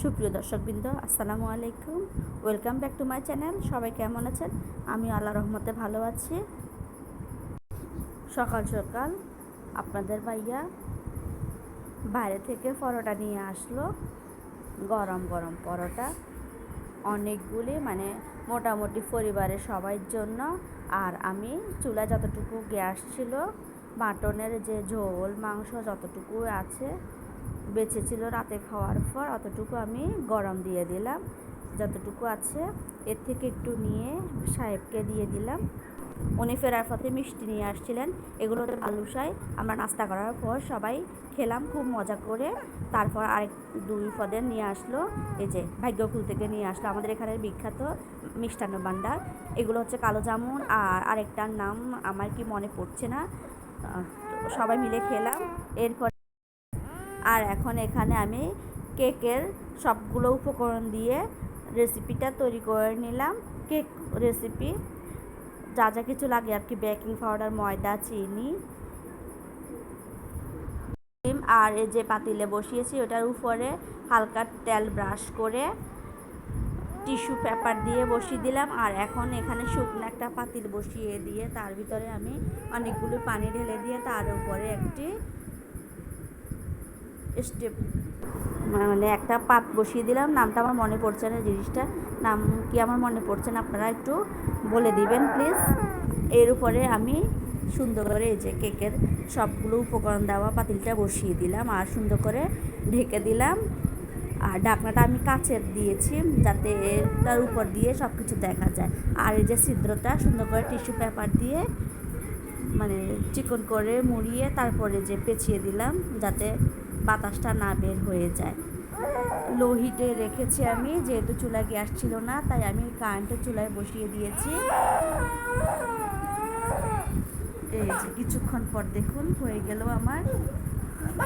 সুপ্রিয় দর্শকবৃন্দ, আসসালামু আলাইকুম। Welcome back to my channel. সবাই কেমন আছেন? আমি আল্লাহর রহমতে ভালো আছি। সকাল সকাল আপনাদের ভাইয়া বাইরে থেকে পরোটা নিয়ে আসলো, গরম গরম পরোটা অনেকগুলি, মোটামুটি পরিবারের সবার জন্য। আর আমি চুলায় যতটুকু গ্যাস ছিল, মাটনের যে ঝোল মাংস যতটুকু আছে বেঁচে ছিল রাতে খাওয়ার পর, অতটুকু আমি গরম দিয়ে দিলাম। যতটুকু আছে এর থেকে একটু নিয়ে সাহেবকে দিয়ে দিলাম। উনি ফেরার পথে মিষ্টি নিয়ে আসছিলেন, এগুলো বালুশাই। আমরা নাস্তা করার পর সবাই খেলাম খুব মজা করে। তারপর আরেক দুই পদের নিয়ে আসলো, এই যে ভাগ্যকুল থেকে নিয়ে আসলো আমাদের এখানের বিখ্যাত মিষ্টান্ন ভাণ্ডার। এগুলো হচ্ছে কালো জামুন, আর আরেকটার নাম আমার কি মনে পড়ছে না। সবাই মিলে খেলাম। এরপর আর এখন এখানে আমি কেকের সবগুলো উপকরণ দিয়ে রেসিপিটা তৈরি করে নিলাম। কেক রেসিপি যা যা কিছু লাগে আর কি, বেকিং পাউডার, ময়দা, চিনি, আর এই যে পাতিলে বসিয়েছি ওটার উপরে হালকা তেল ব্রাশ করে টিস্যু পেপার দিয়ে বসিয়ে দিলাম। আর এখন এখানে শুকনো একটা পাতিল বসিয়ে দিয়ে তার ভিতরে আমি অনেকগুলো পানি ঢেলে দিয়ে তার উপরে একটি স্টেপ একটা পাত বসিয়ে দিলাম। নামটা আমার মনে পড়ছে না, জিনিসটার নাম কি আমার মনে পড়ছে না, আপনারা একটু বলে দিবেন প্লিজ। এর উপরে আমি সুন্দর করে এই যে কেকের সবগুলো উপকরণ দেওয়া পাতিলটা বসিয়ে দিলাম আর সুন্দর করে ঢেকে দিলাম। আর ঢাকনাটা আমি কাচের দিয়েছি যাতে তার উপর দিয়ে সব কিছু দেখা যায়। আর এই যে ছিদ্রটা সুন্দর করে টিস্যু পেপার দিয়ে চিকন করে মুড়িয়ে তারপরে যে পেঁচিয়ে দিলাম যাতে বাতাসটা না বের হয়ে যায়। লো হিটে রেখেছি আমি, যেহেতু চুলায় গ্যাস ছিল না তাই আমি কারেন্টের চুলায় বসিয়ে দিয়েছি। এই যে কিছুক্ষণ পর দেখুন হয়ে গেল আমার।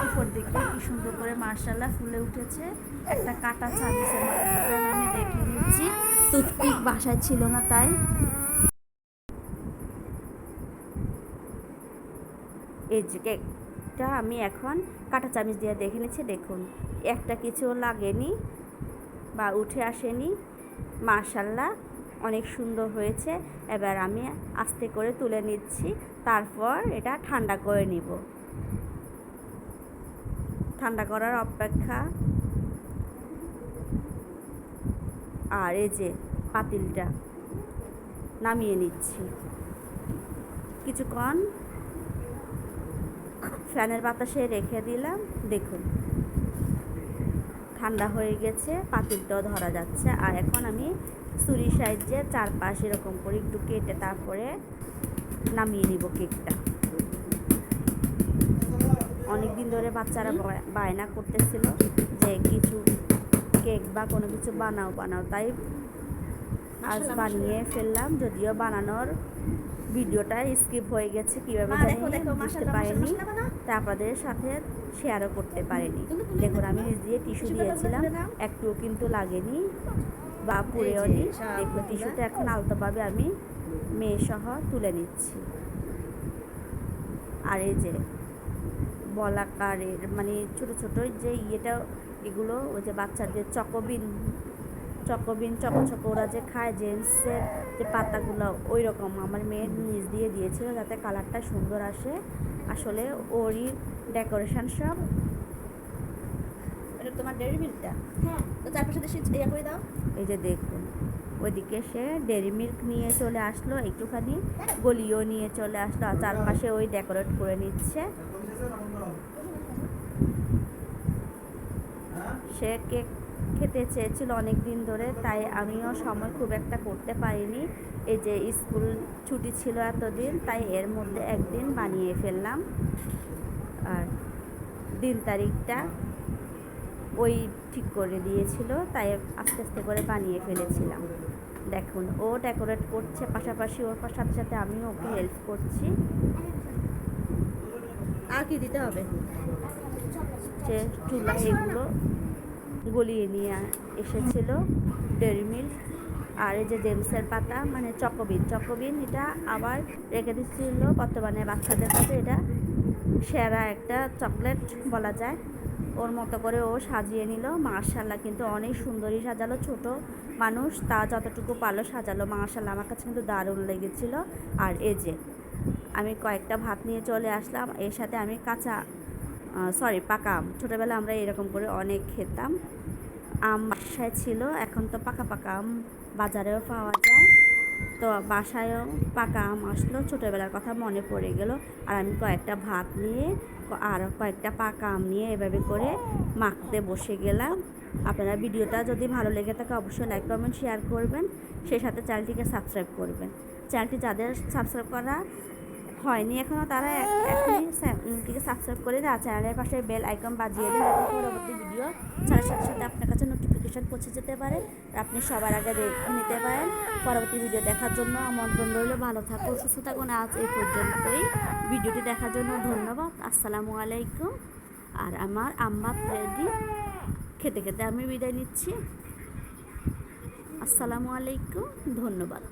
উপর দিকে কি সুন্দর করে মাশাআল্লাহ ফুলে উঠেছে। একটা কাটা চামিচের মাধ্যমে আমি দেখে নিচ্ছি, টুথপিক বাসায় ছিল না তাই। এই যে কেকটা আমি এখন কাঁটা চামচ দিয়ে দেখে নিচ্ছি, দেখুন একটা কিছু লাগেনি বা উঠে আসেনি। মাশাআল্লাহ অনেক সুন্দর হয়েছে। এবার আমি আস্তে করে তুলে নিচ্ছি, তারপর এটা ঠান্ডা করে নিব। ঠান্ডা করার অপেক্ষা। আর এই যে পাতিলটা নামিয়ে নিচ্ছি, কিছুক্ষণ ফ্যানের বাতাসে রেখে দিলাম। দেখুন ঠান্ডা হয়ে গেছে, পাতিলটাও ধরা যাচ্ছে। আর এখন আমি ছুরি সাইজে চারপাশে এরকম করে একটু কেটে তারপরে নামিয়ে নিব কেকটা। অনেক দিন ধরে বাচ্চারা বায়না করতেছিল যে কিছু কেক বা কোনো কিছু বানাও, তাই আজ বানিয়ে ফেললাম। যদিও বানানোর ভিডিওটা স্কিপ হয়ে গেছে, কীভাবে বুঝতে পারিনি, তা আপনাদের সাথে শেয়ারও করতে পারিনি। দেখুন আমি নিজ দিয়ে টিস্যু দিয়েছিলাম, একটুও কিন্তু লাগেনি বা পুড়েও নি। দেখুন টিস্যুটা এখন আলতোভাবে আমি মেয়ে সহ তুলে নিচ্ছি। আর এই যে বলাকারের ছোটো ছোটো যে এগুলো ওই যে বাচ্চাদের চকোবিন চকো ওরা যে খায় জেন্টসের যে পাতাগুলো, ওই রকম আমার মেয়ের নিচ দিয়ে দিয়েছিল যাতে কালারটা সুন্দর আসে। আসলে ওরই ডেকোরেশন সব। এটা তোমার ডেয়ারি মিল্কটা, হ্যাঁ, তো চারপাশে দেশে ইয়া করে দাও। এই যে দেখুন ওইদিকে সে ডেয়ারি মিল্ক নিয়ে চলে আসলো, একটুখানি গলিও নিয়ে চলে আসলো, আর চারপাশে ওই ডেকোরেট করে নিচ্ছে। সে কেক খেতে চেয়েছিল অনেক দিন ধরে, তাই আমিও সময় খুব একটা করতে পারিনি। এই যে স্কুল ছুটি ছিল এতদিন, তাই এর মধ্যে একদিন বানিয়ে ফেললাম। আর দিন তারিখটা ওই ঠিক করে দিয়েছিল, তাই আস্তে আস্তে করে বানিয়ে ফেলেছিলাম। দেখুন ও ডেকোরেট করছে, পাশাপাশি ওর সাথে সাথে আমিও ওকে হেল্প করছি। আর কি দিতে হবে, সে চুলা এগুলো গলিয়ে নিয়ে এসেছিল ডেয়ারি মিল্ক। আর এই যে জেমসের পাতা চকোবিন এটা আবার রেখে দিচ্ছিল। বর্তমানে বাচ্চাদের কাছে এটা সেরা একটা চকলেট বলা যায়। ওর মতো করে ও সাজিয়ে নিল। মাশাআল্লাহ কিন্তু অনেক সুন্দরই সাজালো, ছোট মানুষ তা যতটুকু পারলো সাজালো। মাশাআল্লাহ আমার কাছে কিন্তু দারুণ লেগেছিল। আর এই যে আমি কয়েকটা ভাত নিয়ে চলে আসলাম, এর সাথে আমি পাকা আম। ছোটোবেলা আমরা এরকম করে অনেক খেতাম। আম বাসায় ছিল, এখন তো পাকা পাকা আম বাজারেও পাওয়া যায়। তো বাসায়ও পাকা আম আসলো, ছোটোবেলার কথা মনে পড়ে গেল। আর আমি কয়েকটা ভাত নিয়ে আর কয়েকটা পাকা আম নিয়ে এভাবে করে মাখতে বসে গেলাম। আপনারা ভিডিওটা যদি ভালো লেগে থাকে অবশ্যই লাইক কমেন্ট শেয়ার করবেন, সেই সাথে চ্যানেলটিকে সাবস্ক্রাইব করবেন। চ্যানেলটি যাদের সাবস্ক্রাইব করা হয়নি এখনও তারা এখনই চ্যানেলটিকে সাবস্ক্রাইব করে দেয়, চ্যানেলের পাশে বেল আইকন বাজিয়ে দিন, যাতে পরবর্তী ভিডিও ছাড়ার সাথে সাথে আপনার কাছে নোটিফিকেশান পৌঁছে যেতে পারে, আপনি সবার আগে দেখে নিতে পারেন। পরবর্তী ভিডিও দেখার জন্য আমন্ত্রণ রইল। ভালো থাকুন, সুস্থ থাকুন। আজ এই পর্যন্তই। ভিডিওটি দেখার জন্য ধন্যবাদ। আসসালামু আলাইকুম। আর আমার আম্মা রেডি, খেতে খেতে আমি বিদায় নিচ্ছি। আসসালামু আলাইকুম, ধন্যবাদ।